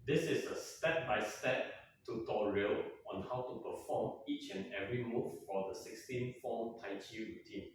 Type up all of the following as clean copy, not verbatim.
This is a step-by-step tutorial on how to perform each and every move for the 16 form Tai Chi routine.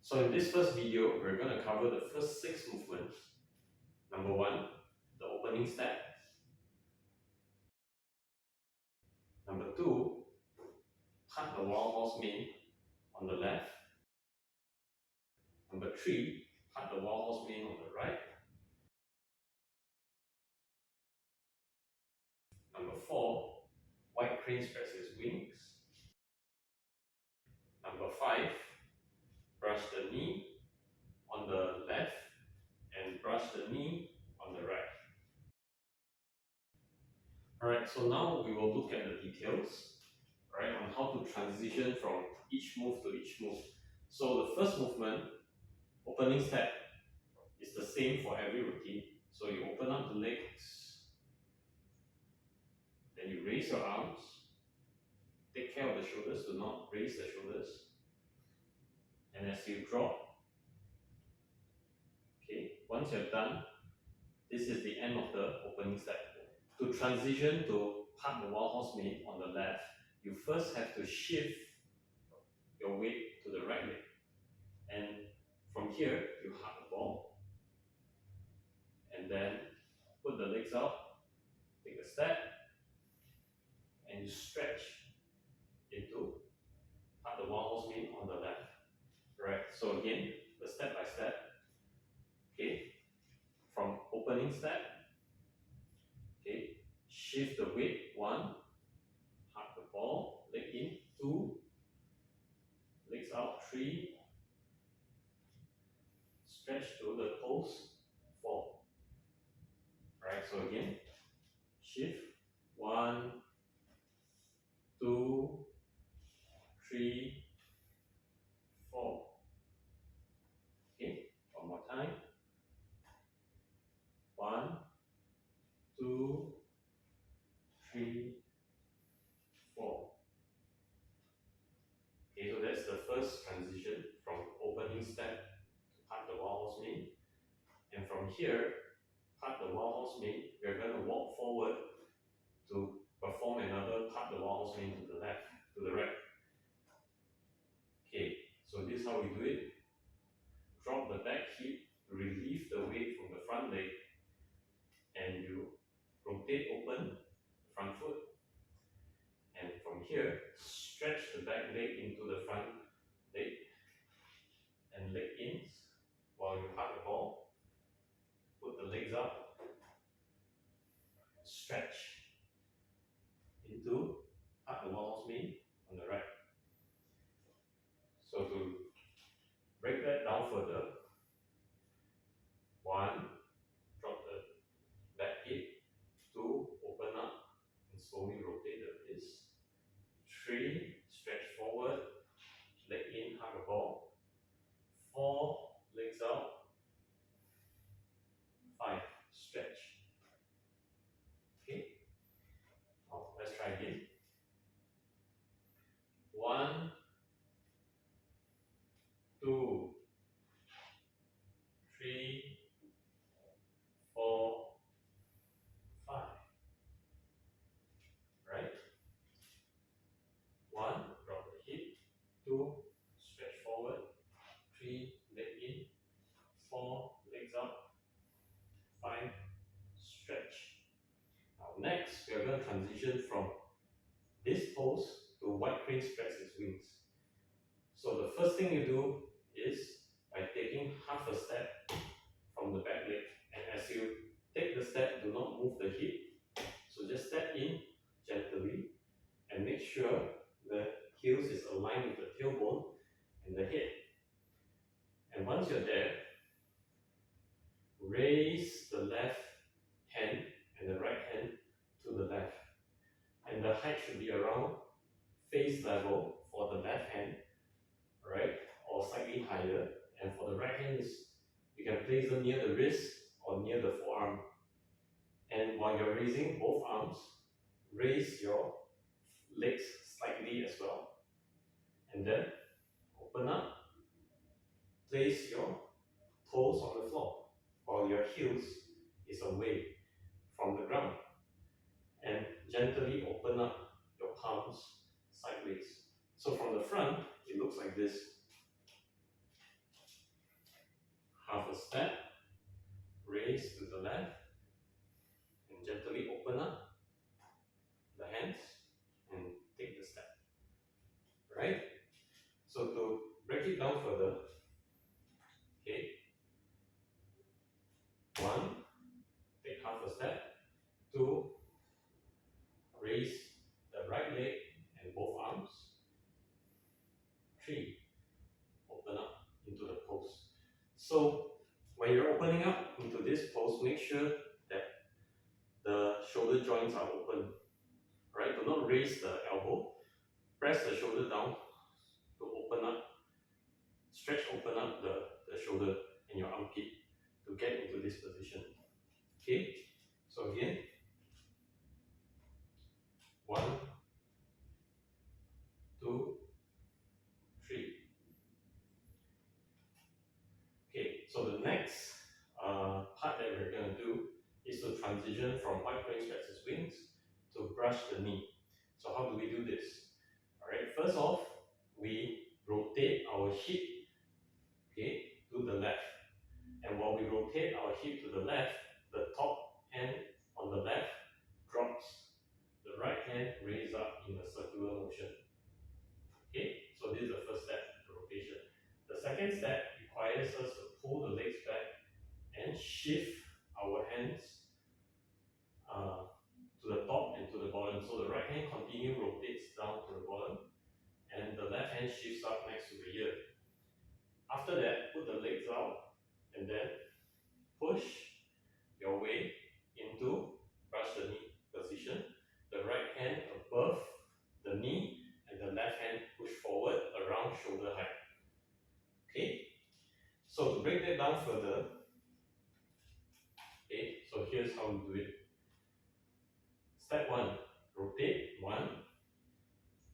So in this first video, we're going to cover the first 6 movements. Number 1, the opening step. Number 2, cut the wild horse main on the left. Number 3, cut the wild horse main on the right. Number 4, white crane spreads his wings. Number 5, brush the knee on the left and brush the knee on the right. Alright, so now we will look at the details, right, on how to transition from each move to each move. So the first movement, opening step, is the same for every routine. So you open up the legs, then you raise your arms, take care of the shoulders, do not raise the shoulders. And as you drop, okay, once you're done, this is the end of the opening step. To transition to cut the wild horse main on the left, you first have to shift your weight to the right leg. And from here, you hug the ball. And then put the legs out, take a step, and you stretch into cut the wild horse main on the left. Right, so again, the step by step. Okay, from opening step, okay, shift the weight, 1, hug the ball, leg in, 2, legs out, 3, stretch to the toes, 4. Right, so again, shift, 1, 2, 3, 4. Okay, one more time. 1, 2, 3, 4. Okay, so that's the first transition from opening step to cut the wild horse main. And from here, cut the wild horse main, we are going to walk forward to perform another cut the wild horse main to the left, to the right. Okay, so this is how we do it. Drop the back hip to relieve the weight from the front leg, and you rotate open the front foot, and from here stretch the back leg into the front leg and leg in while you hug the ball. Put the legs up, stretch into hug the wild horse main on the right. So to break that down further, 1, drop the back hip, 2, open up and slowly rotate the wrist, 3, stretch forward, leg in, hug the ball, 4, legs out, 5, stretch. Okay, now let's try again. 1, 2, 3, 4, 5. Right? 1, drop the hip. 2, stretch forward. 3, leg in. 4, legs up. 5, stretch. Now next, we are going to transition from this pose to white crane spreads his wings. So the first thing you do is by taking half a step from the back leg, and as you take the step, do not move the hip. So just step in gently and make sure the heels is aligned with the tailbone and the head. And once you're there, raise the left hand and the right hand to the left. And the height should be around face level for the left hand, right, or slightly higher. And for the right hand, you can place them near the wrist or near the forearm. And while you're raising both arms, raise your legs slightly as well. And then open up, place your toes on the floor while your heels is away from the ground. gently open up your palms sideways. So from the front, it looks like this. Half a step, raise to the left, and gently open up the hands and take the step. Right? So to break it down further, okay, 1, take half a step, 2, raise the right leg and both arms, 3, open up into the pose. So when you're opening up into this pose, make sure that the shoulder joints are open. Right? Do not raise the elbow. Press the shoulder down to open up, stretch open up the shoulder and your armpit to get into this position. Okay? So again, 1, 2, 3. Okay, so the next part that we're going to do is to transition from 𝗦𝗁𝗏𝗧𝗏 wings to brush the knee. So how do we do this? Alright, first off, we rotate our hip, okay, to the left. And while we rotate our hip to the left, the top hand on the left drops. The right hand raises up in a circular motion. Okay, so this is the first step, the rotation. The second step requires us to pull the legs back and shift our hands to the top and to the bottom. So the right hand continues rotates down to the bottom and the left hand shifts up next to the ear. After that, put the legs out and then push your way into brush the knee position. The right hand above the knee and the left hand push forward around shoulder height. Okay? So to break that down further, okay, so here's how we do it. Step 1, rotate, 1,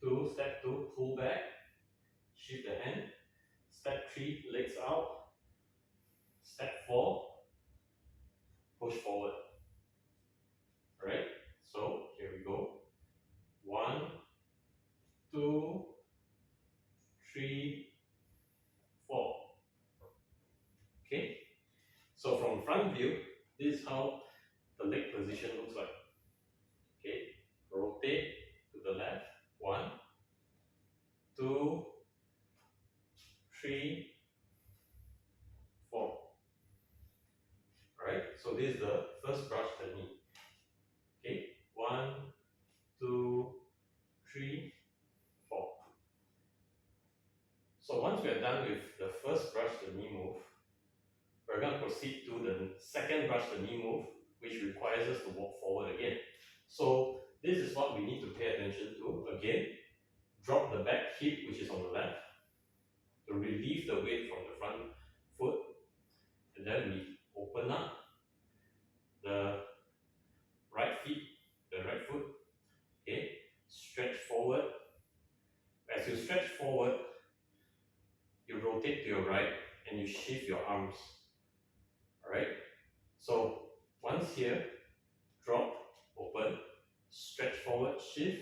2, step 2, pull back, shift the hand. Step 3, legs out. Step 4, push forward. Alright, so here we go. 1, 2, 3, 4. Okay, so from front view, this is how the leg position looks like. Okay, rotate to the left. 1, 2, 3, 4. Alright, so this is the first brush the knee. Okay, 1, 2, 3, 4. So once we are done with the first brush the knee move, we're going to proceed to the second brush the knee move, which requires us to walk forward again. So this is what we need to pay attention to. Again, drop the back hip, which is on the left, to relieve the weight from the front foot, and then we open up the right foot, okay, stretch forward. As you stretch forward, you rotate to your right and you shift your arms. Alright, so once here, drop, open, stretch forward, shift,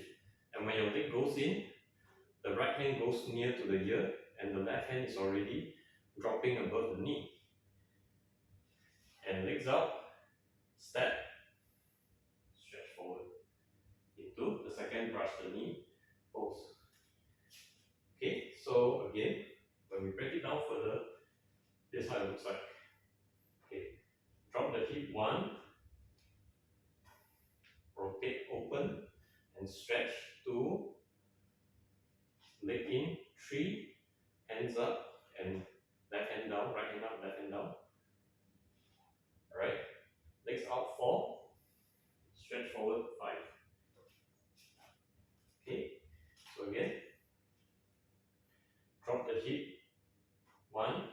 and when your leg goes in, the right hand goes near to the ear and the left hand is already dropping above the knee. And legs out, step, stretch forward into the second brush the knee pose. Okay, so again, when we break it down further, this is how it looks like. Okay, drop the hip, 1, rotate, open, and stretch, 2, leg in, 3, hands up, and left hand down, right hand up, left hand down. Alright, legs out, 4, stretch forward, 5. Okay, so again, drop the hip, 1,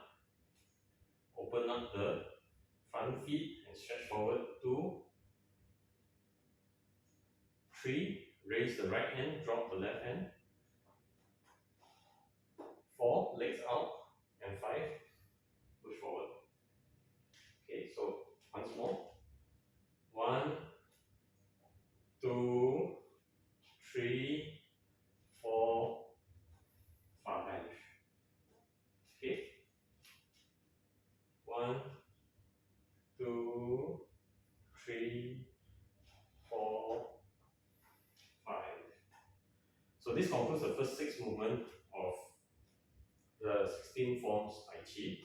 open up the front feet and stretch forward, 2, 3, raise the right hand, drop the left hand, 4, legs out, and 5, push forward. Okay, so once more, 1, 2, So this concludes the first 6 movements of the 16 forms Tai Chi.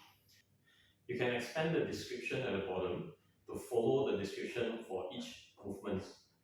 You can expand the description at the bottom to follow the description for each movement.